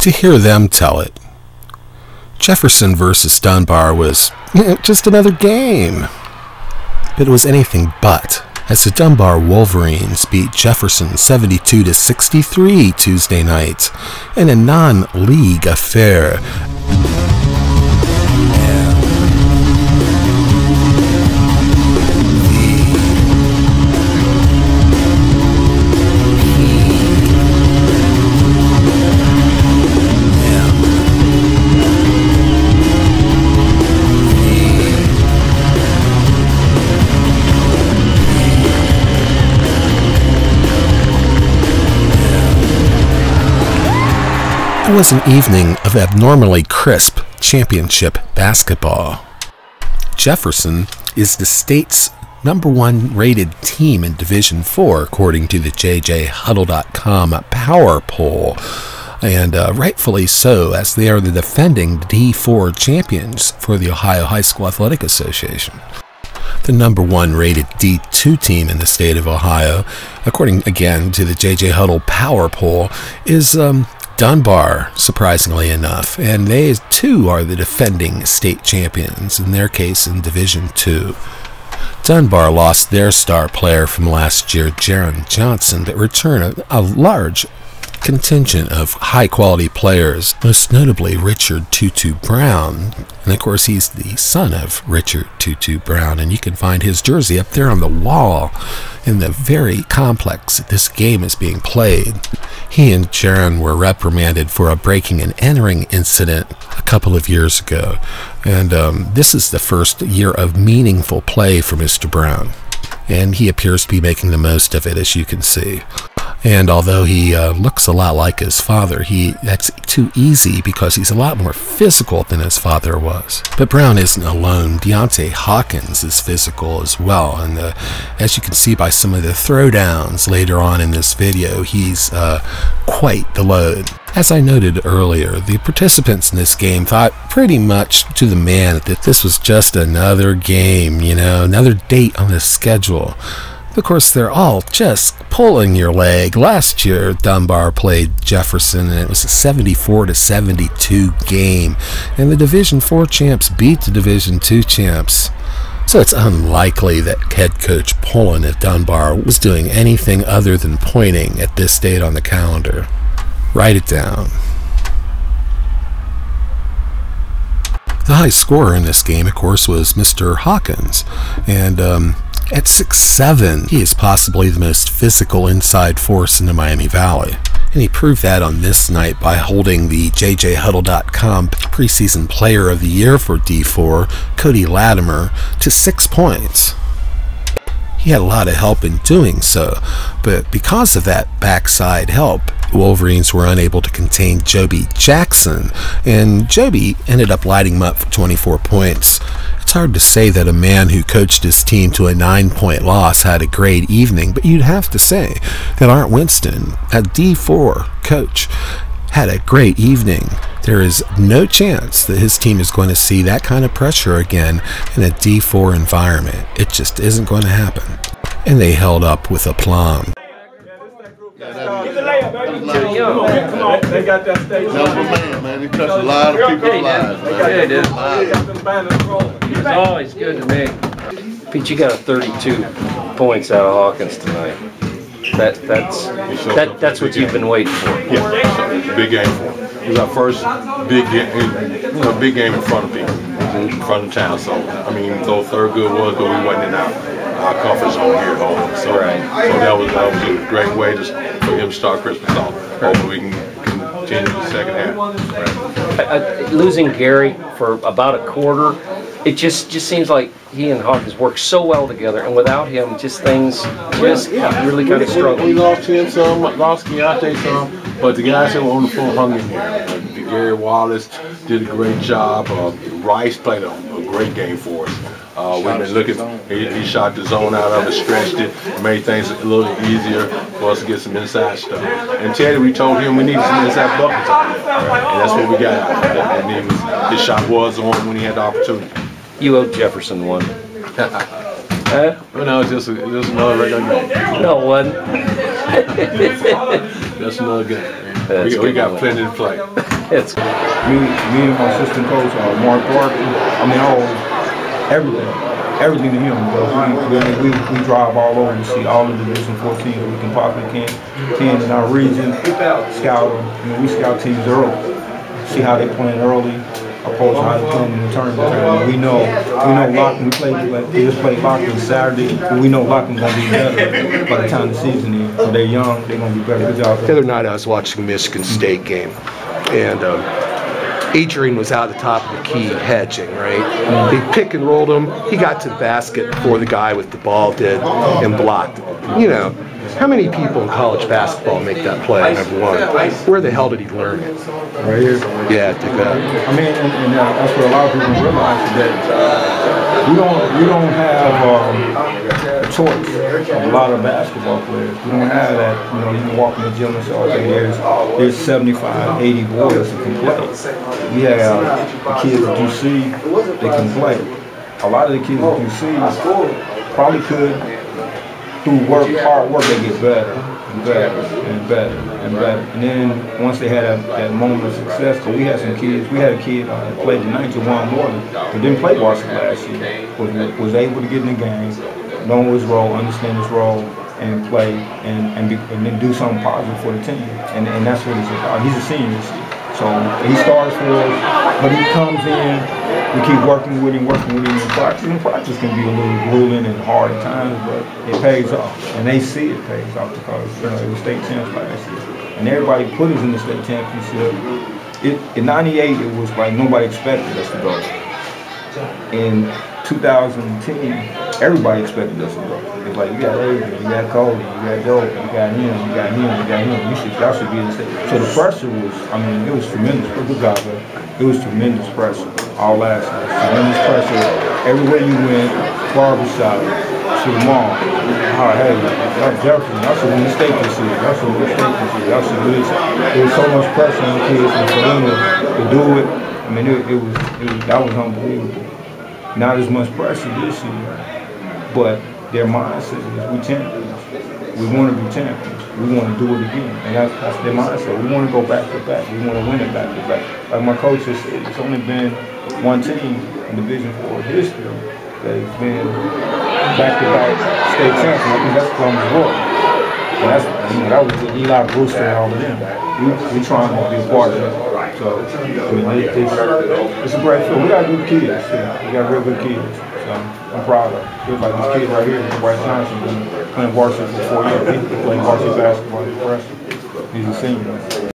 to hear them tell it. Jefferson versus Dunbar was just another game. But it was anything but, as the Dunbar Wolverines beat Jefferson 72-63 Tuesday night in a non-league affair. It was an evening of abnormally crisp championship basketball. Jefferson is the state's #1 rated team in Division IV, according to the JJHuddle.com power poll, and rightfully so, as they are the defending D4 champions for the Ohio High School Athletic Association. The #1 rated D2 team in the state of Ohio, according again to the JJ Huddle power poll, is Dunbar, surprisingly enough, and they too are the defending state champions, in their case in Division II. Dunbar lost their star player from last year, Jaron Johnson, but returned a large contingent of high-quality players, most notably Richard Tutu Brown. And of course, he's the son of Richard Tutu Brown, and you can find his jersey up there on the wall in the very complex that this game is being played. He and Jaron were reprimanded for a breaking and entering incident a couple of years ago, and this is the first year of meaningful play for Mr. Brown, and he appears to be making the most of it, as you can see. And although he looks a lot like his father, that's too easy because he's a lot more physical than his father was. But Brown isn't alone. Deontay Hawkins is physical as well. And as you can see by some of the throwdowns later on in this video, he's quite the load. As I noted earlier, the participants in this game thought pretty much to the man that this was just another game, another date on the schedule. Of course, they're all just pulling your leg. Last year, Dunbar played Jefferson, and it was a 74-72 game. And the Division IV champs beat the Division II champs. So it's unlikely that head coach Pullen at Dunbar was doing anything other than pointing at this date on the calendar. Write it down. The high scorer in this game, of course, was Mr. Hawkins. And at 6'7", he is possibly the most physical inside force in the Miami Valley. And he proved that on this night by holding the JJHuddle.com preseason player of the year for D4, Cody Latimer, to 6 points. He had a lot of help in doing so, but because of that backside help, the Wolverines were unable to contain Joby Jackson, and Joby ended up lighting him up for 24 points. It's hard to say that a man who coached his team to a 9-point loss had a great evening, but you'd have to say that Art Winston, a D4 coach, had a great evening. There is no chance that his team is going to see that kind of pressure again in a D4 environment. It just isn't going to happen. And they held up with aplomb. They got that stage. Man. He touched a lot of people's lives. Yeah, dude. It's always good to me. Pete, you got 32 points out of Hawkins tonight. That's what you've been waiting for. Yeah, big game for him. It was our first big game, big game in front of people, in front of town. So I mean, though Thurgood was, but we wasn't in our comfort zone here at home. So, so that was a great way for him to start Christmas off. Hopefully we can continue the second half. Right. Losing Gary for about a quarter, it just seems like he and Hawkins work so well together, and without him, things really kind of struggle. We lost him some, lost Keontae some, but the guys that were on the floor hung in there. Gary Wallace did a great job. Rice played a great game for us. We've been looking, he shot the zone out of it, stretched it, made things a little easier for us to get some inside stuff. And Teddy, we told him we needed some inside buckets on him, and that's what we got out of it. And his shot was on when he had the opportunity. You owe Jefferson one. Well, no, it's just another regular game. No, it wasn't. Just another game. We got plenty to play. It's Me and my assistant coach, Mark Barker. I mean, everything to him. We drive all over to see all the Division 4 teams we can possibly can in our region. Scout them. I mean, we scout teams early, see how they playing early, opposed to how they playing in the tournament. We know Lockton. We just played Lockton Saturday. But we know Lockton's gonna be better by the time the season ends. So they're young. They're gonna be better. Good job. The other night I was watching the Michigan State game, and Adrian was out at the top of the key hedging, right? They pick and rolled him. He got to the basket before the guy with the ball did and blocked it. You know, how many people in college basketball make that play, number one? Where the hell did he learn it? Right here. Yeah, take that. I mean, and that's what a lot of people don't realize is that we don't have a choice of a lot of basketball players. We don't have that, you know, you can walk in the gym and say, okay, there's 75, 80 boys that can play. We have the kids at UC that can play. A lot of the kids at UC probably could, through hard work, they get better and better and better and better. And then once they had that moment of success, because we had some kids, we had a kid that played tonight, Jawan Morgan, who didn't play varsity last year, was able to get in the game, know his role, understand his role, and play and then do something positive for the team. And that's what it's about. He's a senior this year. So he starts for us, but he comes in, we keep working with him in practice. And practice can be a little grueling and hard at times, but it pays off. And they see it pays off because, you know, it was state champs last year. And everybody put us in the state championship. In '98, it was like nobody expected us to go. In 2010, everybody expected us to go. It's like, you got Adrian, you got Cody, you got Joe, you got him, you got him, you got him. Y'all should be in the state. So the pressure was, I mean, it was tremendous. Good job, man. It was tremendous pressure all last night. Tremendous pressure everywhere you went, barbershop, to the mall. All right, hey, y'all Jefferson, y'all should win the state this year. Y'all should win the state this year. Y'all should do this. There was so much pressure on the kids, and for them to do it, I mean, that was unbelievable. Not as much pressure this year, but their mindset is we champions. We want to be champions. We want to do it again, and that's their mindset. We want to go back to back. We want to win it back to back. Like my coach has said, it's only been one team in Division 4 history that has been back-to-back state champions. I think that's Columbus Royal. And that's, you know, that was Eli Brewster and all of them. We trying to be a part of that. So, I mean, it's a great field. We got good kids. Yeah. We got real good kids. So I'm proud of it. Just like this kid right here, Bryce Johnson, been playing varsity for 4 years. He played varsity basketball as a freshman. He's a senior.